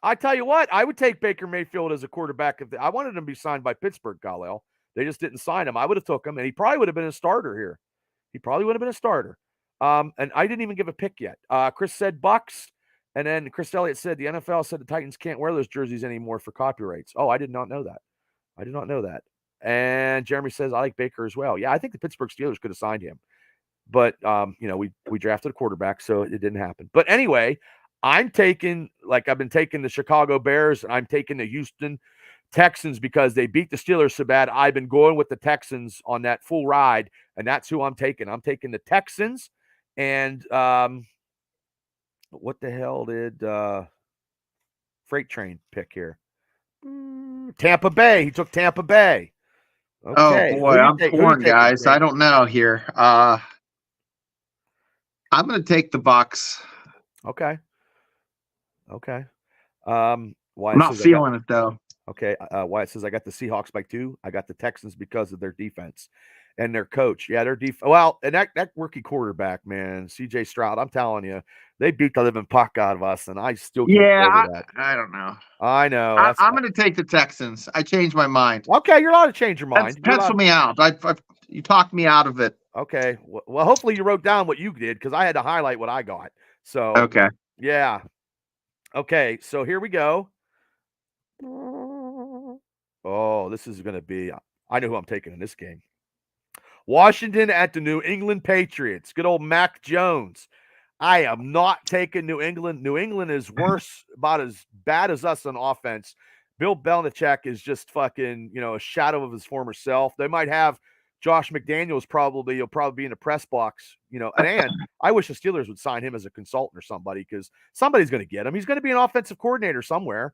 I tell you what, I would take Baker Mayfield as a quarterback. I wanted him to be signed by Pittsburgh, Kyle. They just didn't sign him. I would have took him, and he probably would have been a starter here. And I didn't even give a pick yet. Chris said Bucks, and then Chris Elliott said the NFL said the Titans can't wear those jerseys anymore for copyrights. Oh, I did not know that. And Jeremy says I like Baker as well. Yeah, I think the Pittsburgh Steelers could have signed him, but we drafted a quarterback, so it didn't happen. But anyway. I've been taking the Chicago Bears, and I'm taking the Houston Texans because they beat the Steelers so bad. I've been going with the Texans on that full ride, and that's who I'm taking. I'm taking the Texans, and what the hell did Freight Train pick here? Tampa Bay. He took Tampa Bay. Okay. Oh, boy, I'm torn, guys. I don't know here. I'm going to take the Bucks. Okay. I'm not feeling it though. Okay. Wyatt says I got the Seahawks by 2. I got the Texans because of their defense and their coach. Yeah, their defense. Well, and that rookie quarterback, man, CJ Stroud. I'm telling you, they beat the living puck out of us, and I still can't over that. I don't know. I know. I'm going to take the Texans. I changed my mind. Okay, you're allowed to change your mind. Pencil me out. You talked me out of it. Okay. Well, hopefully you wrote down what you did because I had to highlight what I got. So okay. Yeah. Okay, so here we go. Oh, this is going to be – I know who I'm taking in this game. Washington at the New England Patriots. Good old Mac Jones. I am not taking New England. New England is worse, about as bad as us on offense. Bill Belichick is just fucking, a shadow of his former self. They might have Josh McDaniels he'll probably be in the press box, and I wish the Steelers would sign him as a consultant or somebody because somebody's going to get him. He's going to be an offensive coordinator somewhere.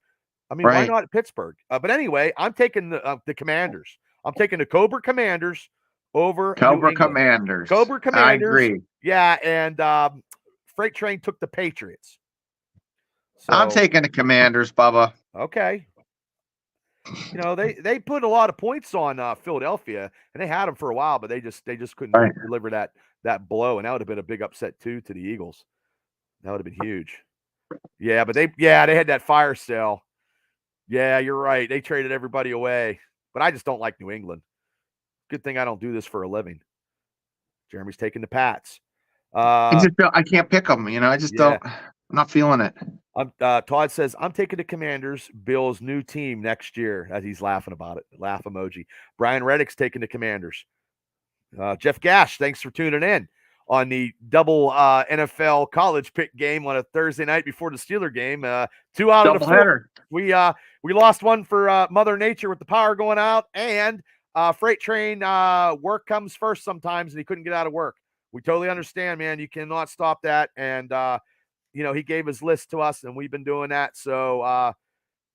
I mean, Why not at Pittsburgh? But anyway, I'm taking the Commanders. I'm taking the Cobra Commanders over Cobra Commanders. Cobra Commanders. I agree. Yeah, and Freight Train took the Patriots. So, I'm taking the Commanders, Bubba. Okay. You know, they put a lot of points on Philadelphia, and they had them for a while, but they just couldn't deliver that blow, and that would have been a big upset too to the Eagles. That would have been huge. Yeah, but they had that fire sale. Yeah, you're right. They traded everybody away, but I just don't like New England. Good thing I don't do this for a living. Jeremy's taking the Pats. I can't pick them. You know, I just don't. I'm not feeling it. Todd says, I'm taking the Commanders, Bill's new team next year, as he's laughing about it. Laugh emoji. Brian Reddick's taking the Commanders. Jeff Gash, thanks for tuning in on the double NFL college pick game on a Thursday night before the Steeler game. 2 out of the 4. We lost one for Mother Nature with the power going out, and Freight Train work comes first sometimes, and he couldn't get out of work. We totally understand, man. You cannot stop that, and you know, he gave his list to us, and we've been doing that. So,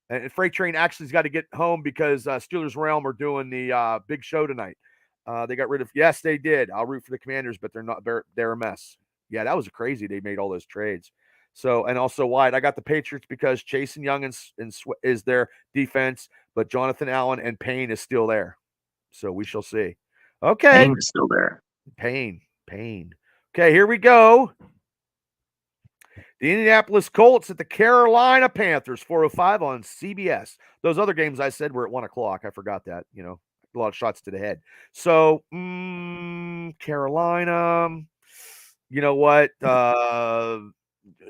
and Freight Train actually has got to get home because Steelers Realm are doing the big show tonight. They got rid of, yes, they did. I'll root for the Commanders, but they're a mess. Yeah, that was crazy. They made all those trades. So, and also Wyatt, I got the Patriots because Chase and Young is their defense, but Jonathan Allen and Payne is still there. So we shall see. Okay. Payne is still there. Payne. Okay, here we go. The Indianapolis Colts at the Carolina Panthers, 4:05 on CBS. Those other games I said were at 1 o'clock. I forgot that, you know, a lot of shots to the head. So, Carolina, you know what?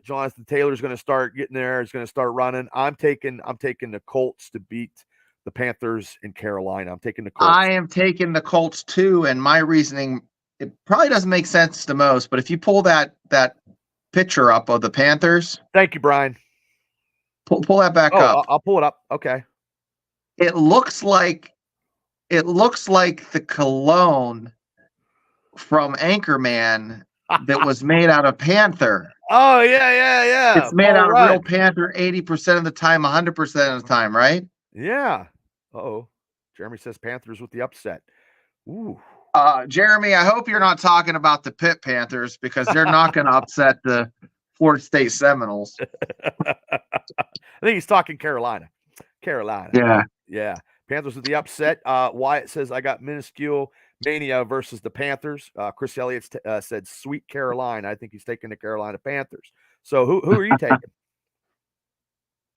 Jonathan Taylor's going to start getting there. He's going to start running. I'm taking the Colts to beat the Panthers in Carolina. I'm taking the Colts. I am taking the Colts too, and my reasoning, it probably doesn't make sense to most, but if you pull that picture up of the Panthers. Thank you, Brian. Pull that back up. I'll pull it up. Okay. It looks like the cologne from Anchorman that was made out of panther. Oh, yeah. It's made out of real panther 80% of the time, 100% of the time, right? Yeah. Uh-oh. Jeremy says Panthers with the upset. Ooh. Jeremy, I hope you're not talking about the Pitt Panthers because they're not going to upset the Florida State Seminoles. I think he's talking Carolina. Yeah. Panthers with the upset. Wyatt says, I got minuscule mania versus the Panthers. Chris Elliott said, sweet Carolina. I think he's taking the Carolina Panthers. So who are you taking?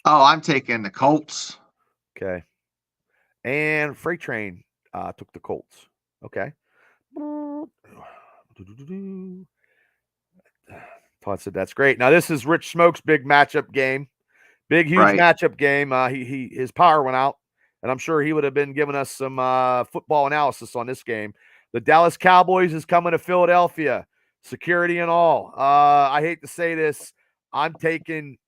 I'm taking the Colts. Okay. And Freight Train took the Colts. Okay. Todd said that's great. Now this is Rich Smoke's big matchup game, huge matchup game. His power went out, and I'm sure he would have been giving us some football analysis on this game. The Dallas Cowboys is coming to Philadelphia, security and all. I hate to say this, I'm taking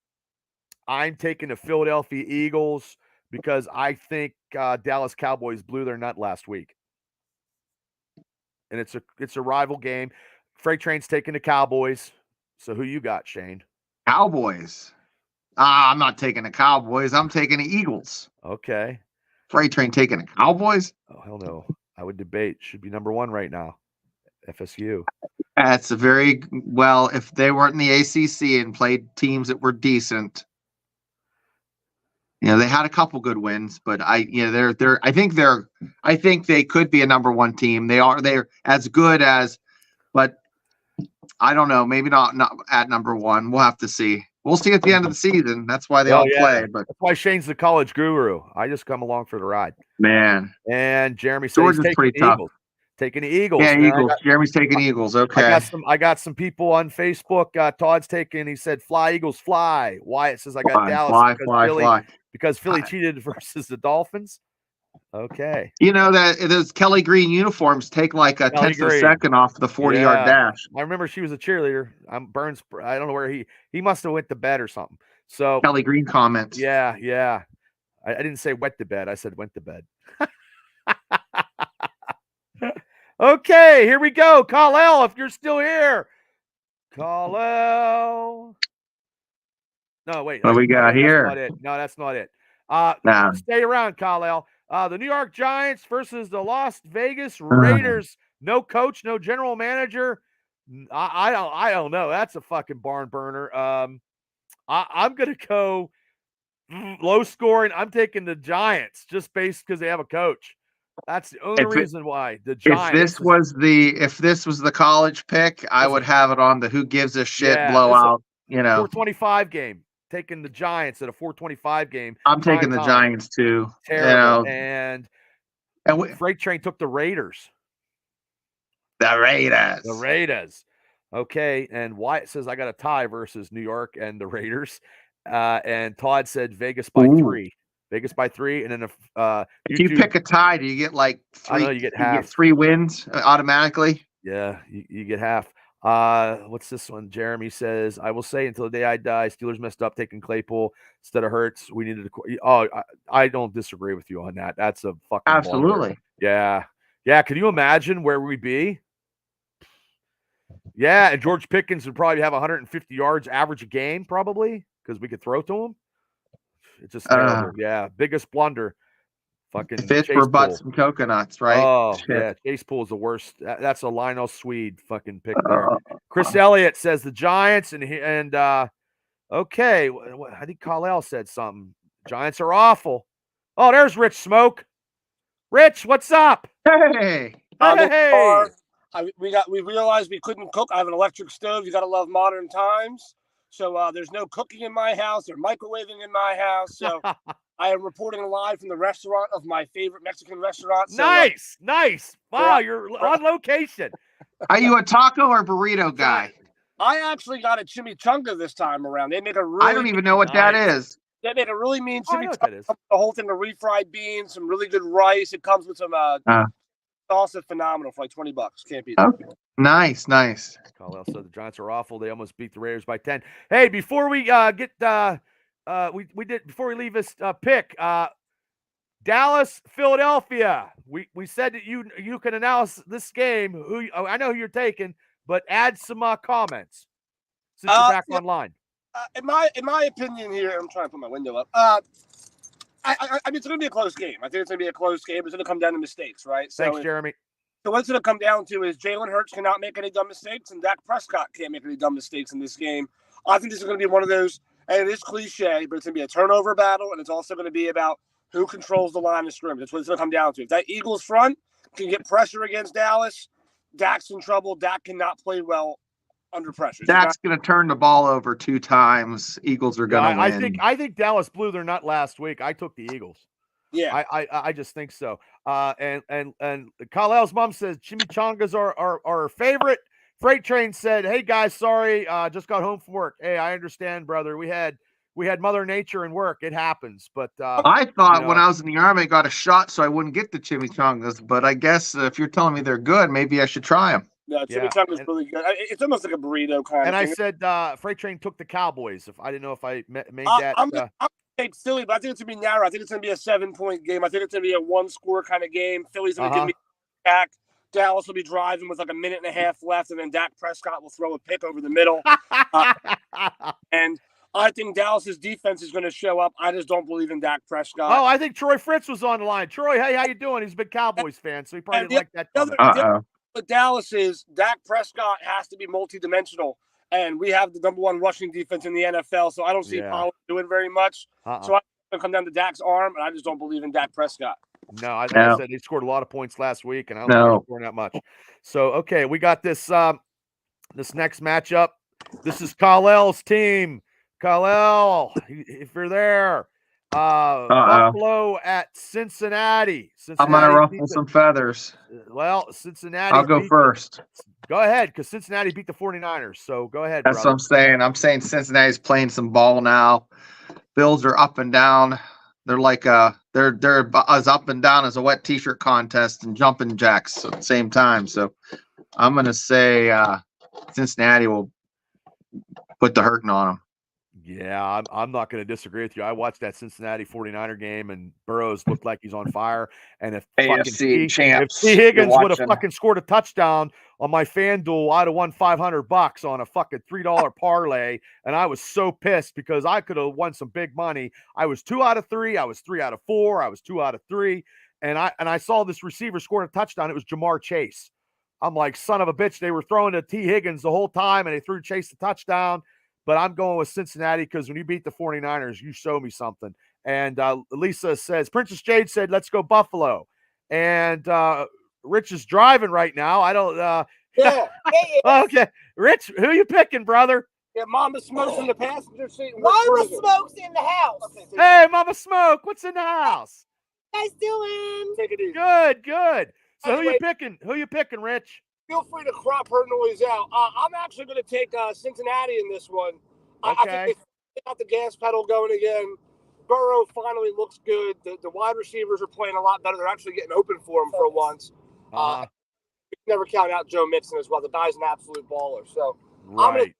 the Philadelphia Eagles because I think Dallas Cowboys blew their nut last week. And it's a rival game. Freight Train's taking the Cowboys. So who you got, Shane? Cowboys. I'm not taking the Cowboys. I'm taking the Eagles. Okay. Freight Train taking the Cowboys? Oh, hell no. I would debate. Should be number 1 right now. FSU. That's a very well. If they weren't in the ACC and played teams that were decent, you know, they had a couple good wins, but I think they could be a number 1 team. They're as good as, but I don't know. Maybe not at number 1. We'll have to see. We'll see at the end of the season. That's why they all play. But that's why Shane's the college guru. I just come along for the ride, man. And Jeremy says he's taking the Eagles. Taking the Eagles. Yeah, man. Eagles. Jeremy's taking Eagles. Okay. I got some people on Facebook. Todd's taking. He said, "Fly Eagles, fly." Wyatt says, "I got Dallas fly. Because Philly cheated versus the Dolphins." Okay. You know that those Kelly Green uniforms take like a tenth of a second off the 40-yard dash. I remember she was a cheerleader. Burns. I don't know where he must have went to bed or something. So Kelly Green comments. Yeah. I didn't say wet to bed. I said went to bed. Okay, here we go. Kal-El, if you're still here. Kal-El. No, wait. What we got here? That's not it. Nah. Stay around, Kal-El. The New York Giants versus the Las Vegas Raiders. No coach, no general manager. I don't know. That's a fucking barn burner. I'm gonna go. Low scoring. I'm taking the Giants just based because they have a coach. That's the only reason why the Giants. If this was the college pick, I would have it on the who gives a shit blowout. 425 game. Taking the Giants at a 425 game. I'm taking the Giants too. Terrible. And FreightTrain took the Raiders. The Raiders. Okay. And Wyatt says I got a tie versus New York and the Raiders. And Todd said Vegas by 3. Vegas by 3. And then if you pick a tie, do you get like 3? You get half. You get 3 wins automatically. Yeah, you get half. What's this one? Jeremy says, I will say until the day I die, Steelers messed up taking Claypool instead of Hurts. We needed to. I don't disagree with you on that. That's a fucking absolutely. Blunder. Yeah. Can you imagine where we'd be? Yeah, and George Pickens would probably have 150 yards average a game, probably, because we could throw to him. It's just terrible. Yeah, biggest blunder. Fucking fish for butts and coconuts, right? Oh, yeah. Chase Pool is the worst. That's a Lionel Swede fucking pick there. Chris Elliott says the Giants, and okay. I think Kyle said something. Giants are awful. Oh, there's Rich Smoke. Rich, what's up? Hey. We realized we couldn't cook. I have an electric stove. You got to love modern times. So there's no cooking in my house or microwaving in my house. So I am reporting live from the restaurant of my favorite Mexican restaurant. So, nice. Wow, you're on location. Are you a taco or burrito guy? I actually got a chimichanga this time around. They make a really. I don't even know what that is. They made a really mean chimichanga. The whole thing of refried beans, some really good rice. It comes with some salsa, phenomenal for like $20. Can't beat that. Okay. Nice. Kyle said the Giants are awful. They almost beat the Raiders by 10. Hey, before we before we leave this pick, Dallas, Philadelphia. We said that you can announce this game. I know who you're taking, but add some comments since you're back online. In my opinion, here I'm trying to put my window up. I mean, it's going to be a close game. I think it's going to be a close game. It's going to come down to mistakes, right? Thanks, Jeremy. So what's going to come down to is Jalen Hurts cannot make any dumb mistakes, and Dak Prescott can't make any dumb mistakes in this game. I think this is going to be one of those, and it is cliche, but it's going to be a turnover battle, and it's also going to be about who controls the line of scrimmage. That's what it's going to come down to. If that Eagles front can get pressure against Dallas, Dak's in trouble. Dak cannot play well under pressure. Dak's going to turn the ball over 2 times. Eagles are going to win. I think Dallas blew their nut last week. I took the Eagles. Yeah, I just think so. And Kyle's mom says chimichangas are our favorite. FreightTrain said, "Hey guys, sorry, just got home from work. Hey, I understand, brother. We had Mother Nature and work. It happens." But I thought when I was in the Army, I got a shot so I wouldn't get the chimichangas. But I guess if you're telling me they're good, maybe I should try them. Yeah, chimichangas is really good. It's almost like a burrito kind of thing. And I said FreightTrain took the Cowboys. If I didn't know if I made that. I'm take Philly, but I think it's going to be narrow. I think it's going to be a 7-point game. I think it's going to be a 1-score kind of game. Philly's going to give me back. Dallas will be driving with like a minute and a half left, and then Dak Prescott will throw a pick over the middle. And I think Dallas's defense is going to show up. I just don't believe in Dak Prescott. Oh, I think Troy Fritz was on the line. Troy, hey, how you doing? He's a big Cowboys fan, so he probably didn't like that. But Dallas is Dak Prescott has to be multidimensional. And we have the number 1 rushing defense in the NFL, so I don't see Pollard doing very much. So I'm going to come down to Dak's arm, and I just don't believe in Dak Prescott. No, I said he scored a lot of points last week, and I don't think he's scoring that much. So, okay, we got this this next matchup. This is Kal-El's team. Kal-El, if you're there. Buffalo at Cincinnati. I'm going to ruffle some feathers. Well, Cincinnati. I'll go first. Go ahead, because Cincinnati beat the 49ers. So go ahead. That's what I'm saying. I'm saying Cincinnati's playing some ball now. Bills are up and down. They're like they're as up and down as a wet t-shirt contest and jumping jacks at the same time. So I'm going to say Cincinnati will put the hurting on them. Yeah, I'm not going to disagree with you. I watched that Cincinnati 49er game, and Burrows looked like he's on fire. And if AFC champs, if T. Higgins would have fucking scored a touchdown on my FanDuel, I'd have won $500 on a fucking $3 parlay. And I was so pissed because I could have won some big money. I was 2 out of 3. I was 3 out of 4. I was 2 out of 3. And I saw this receiver score a touchdown. It was Jamar Chase. I'm like, son of a bitch. They were throwing to T. Higgins the whole time, and they threw Chase the touchdown. but I'm going with Cincinnati because when you beat the 49ers, you show me something. And Lisa says, Princess Jade said, let's go Buffalo. And Rich is driving right now. I don't Yeah. Okay. Rich, who you picking, brother? Yeah, Mama Smoke's in the passenger seat. Mama Smoke's in the house. Okay, Hey, Mama Smoke, what's in the house? How you guys doing? take it easy. Good. So Anyway, who you picking? Who you picking, Rich? Feel free to crop her noise out. I'm actually going to take Cincinnati in this one. I think they got the gas pedal going again. Burrow finally looks good. The wide receivers are playing a lot better. They're actually getting open for him for once. Never count out Joe Mixon as well. The guy's an absolute baller. So right.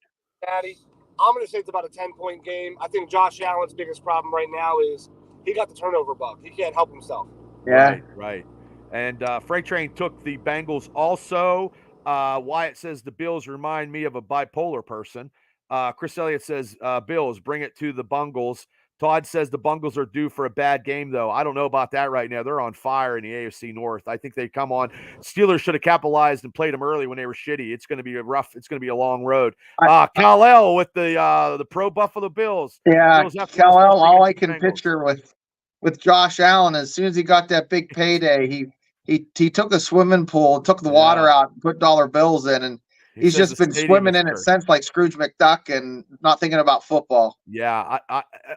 I'm going to say it's about a 10-point game. I think Josh Allen's biggest problem right now is he got the turnover bug. He can't help himself. Yeah. Right. And FreightTrain took the Bengals also. Wyatt says the Bills remind me of a bipolar person. Chris Elliott says, Bills, bring it to the Bungles. Todd says the Bungles are due for a bad game, though. I don't know about that right now. They're on fire in the AFC North. I think they come on. Steelers should have capitalized and played them early when they were shitty. It's going to be it's going to be a long road. Kal-El with the pro Buffalo Bills. Yeah, Kal-El, all I can picture with Josh Allen, as soon as he got that big payday, he took a swimming pool, took the water out, and put dollar bills in, and he's just been swimming in it since, like Scrooge McDuck, and not thinking about football. Yeah,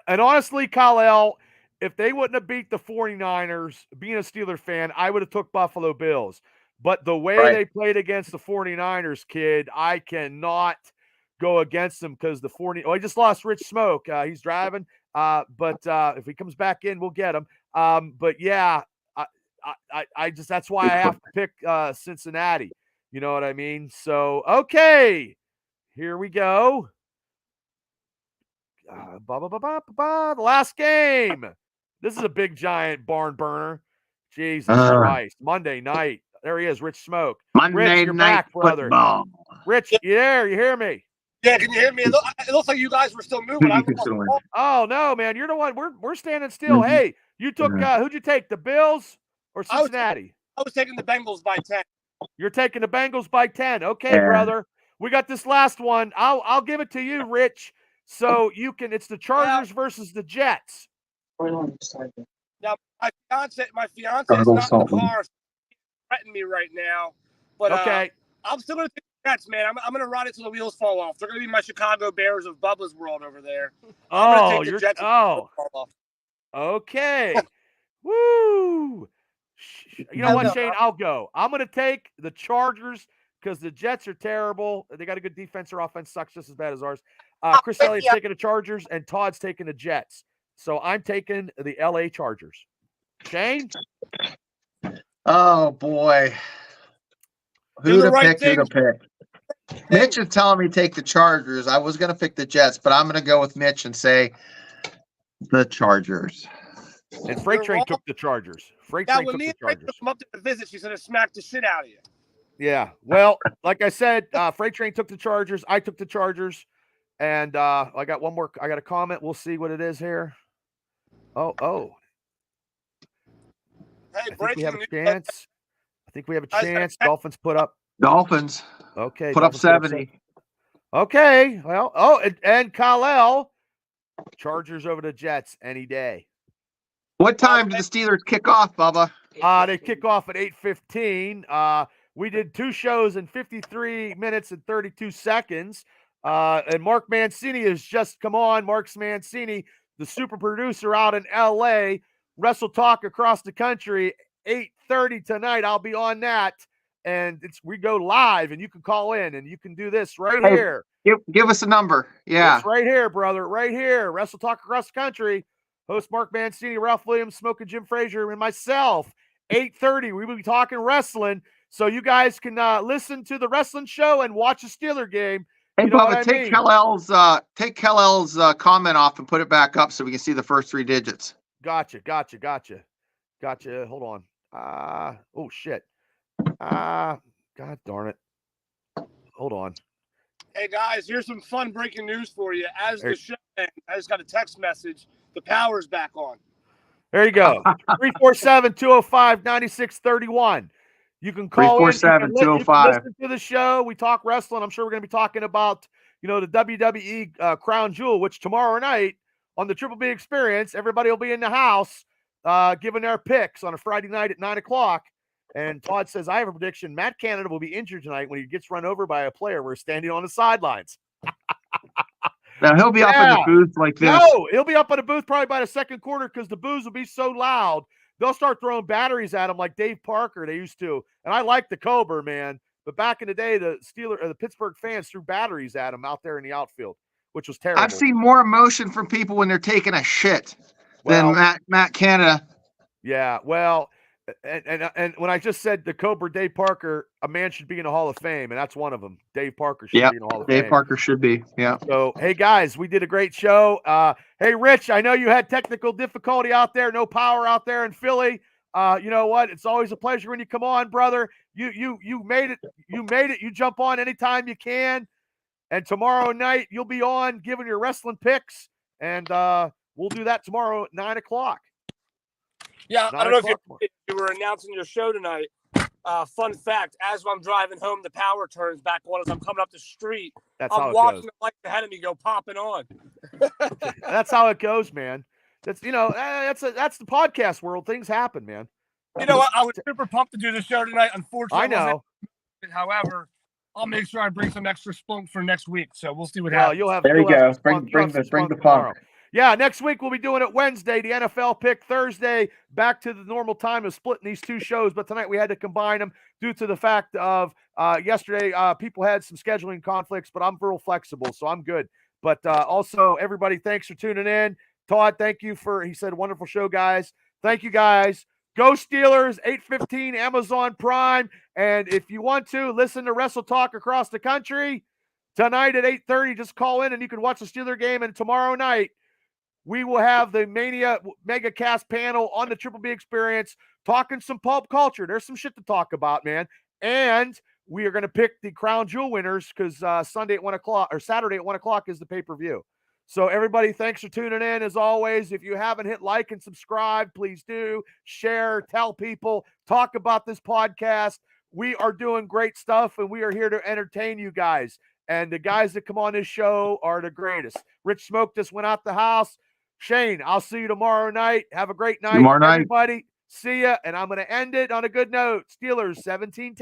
and honestly, Kal-El, if they wouldn't have beat the 49ers, being a Steeler fan, I would have took Buffalo Bills. But the way they played against the 49ers, kid, I cannot go against them because I just lost Rich Smoke. He's driving, but if he comes back in, we'll get him. But yeah, I just that's why I have to pick Cincinnati. You know what I mean? So okay, here we go. The last game. This is a big giant barn burner. Jesus Christ. Monday night. There he is, Rich Smoke. Monday Rich, night back, brother. football. Rich, you there? You hear me? Yeah, can you hear me? It looks like you guys were still moving. Oh no, man. You're the one. We're standing still. Hey, you took who'd you take? The Bills or Cincinnati? I was taking the Bengals by 10. You're taking the Bengals by 10. Okay, brother. We got this last one. I'll give it to you, Rich. So you can. It's the Chargers versus the Jets. Now, my fiance is not in the car, threatening me right now. But okay, I'm still gonna take the Jets, man. I'm gonna ride it till the wheels fall off. They're gonna be my Chicago Bears of Bubba's world over there. I'm gonna take the Jets. Okay. Woo. You know what, Shane? I'll go. I'm gonna take the Chargers because the Jets are terrible. They got a good defense. Their offense sucks just as bad as ours. Chris Elliott's taking the Chargers, and Todd's taking the Jets. So I'm taking the LA Chargers. Shane? Oh, boy. Who to pick? Mitch is telling me to take the Chargers. I was going to pick the Jets, but I'm going to go with Mitch and say the Chargers. And FreightTrain took the Chargers. FreightTrain took the Chargers. Come up to the visit, she's going to smack the shit out of you. Yeah. Well, like I said, FreightTrain took the Chargers. I took the Chargers. And I got one more. I got a comment. We'll see what it is here. Oh. Hey, I think we have a chance. Dolphins put up. Okay. Put up 70. Okay. Well, and Kal-El. Chargers over the Jets any day. What time do the Steelers kick off, Bubba? They kick off at 8:15. We did 2 shows in 53 minutes and 32 seconds. And Mark Mancini has just come on. Mark Mancini, the super producer out in LA. Wrestle Talk across the country, 8:30 tonight. I'll be on that. And we go live, and you can call in, and you can do this right here. Give us a number. Yeah. It's right here, brother. Right here. Wrestle Talk across the country. Host Mark Mancini, Ralph Williams, Smoking Jim Frazier, and myself. 8:30. We will be talking wrestling. So you guys can listen to the wrestling show and watch a Steeler game. Hey, Bubba, take Kal-El's comment off and put it back up so we can see the first 3 digits. Gotcha. Hold on. Oh, shit. God darn it. Hold on. Hey, guys, here's some fun breaking news for you. As the show ends, I just got a text message. The power's back on. There you go. 347-205-9631. You can call 347-205. listen to the show. We talk wrestling. I'm sure we're going to be talking about the WWE Crown Jewel, which tomorrow night on the Triple B Experience, everybody will be in the house giving their picks on a Friday night at 9 o'clock. And Todd says, I have a prediction. Matt Canada will be injured tonight when he gets run over by a player. We're standing on the sidelines. Now he'll be up in the booth like this. No, he'll be up in the booth probably by the second quarter because the boos will be so loud. They'll start throwing batteries at him like Dave Parker they used to. And I like the Cobra, man. But back in the day, the Pittsburgh fans threw batteries at him out there in the outfield, which was terrible. I've seen more emotion from people when they're taking a shit than Matt Canada. Yeah, well, and when I just said the Cobra Dave Parker, a man should be in the Hall of Fame, and that's one of them. Dave Parker should be in the Hall of Fame. Dave Parker should be, yeah. So, hey, guys, we did a great show. Hey, Rich, I know you had technical difficulty out there, no power out there in Philly. You know what? It's always a pleasure when you come on, brother. You made it. You made it. You jump on anytime you can. And tomorrow night, you'll be on giving your wrestling picks, and we'll do that tomorrow at 9 o'clock. Yeah, I don't know if you were announcing your show tonight. Fun fact, as I'm driving home, the power turns back on as I'm coming up the street. I'm watching the lights ahead of me go popping on. That's how it goes, man. That's that's the podcast world. Things happen, man. You know what? I was super pumped to do the show tonight. Unfortunately, I know. However, I'll make sure I bring some extra spunk for next week. So we'll see what happens. There you go. Bring the funk. Yeah, next week we'll be doing it Wednesday, the NFL pick Thursday, back to the normal time of splitting these two shows. But tonight we had to combine them due to the fact of yesterday people had some scheduling conflicts, but I'm real flexible, so I'm good. But also, everybody, thanks for tuning in. Todd, thank you he said, wonderful show, guys. Thank you, guys. Go Steelers, 8:15, Amazon Prime. And if you want to, listen to Wrestle Talk across the country. Tonight at 8:30, just call in and you can watch the Steeler game. And tomorrow night, we will have the Mania Mega Cast panel on the Triple B Experience talking some pulp culture. There's some shit to talk about, man. And we are going to pick the Crown Jewel winners because Saturday at 1 o'clock is the pay-per-view. So everybody, thanks for tuning in. As always, if you haven't hit like and subscribe, please do. Share, tell people, talk about this podcast. We are doing great stuff, and we are here to entertain you guys. And the guys that come on this show are the greatest. Rich Smoke just went out the house. Shane, I'll see you tomorrow night. Have a great night, everybody. See ya. And I'm going to end it on a good note. Steelers 17-10.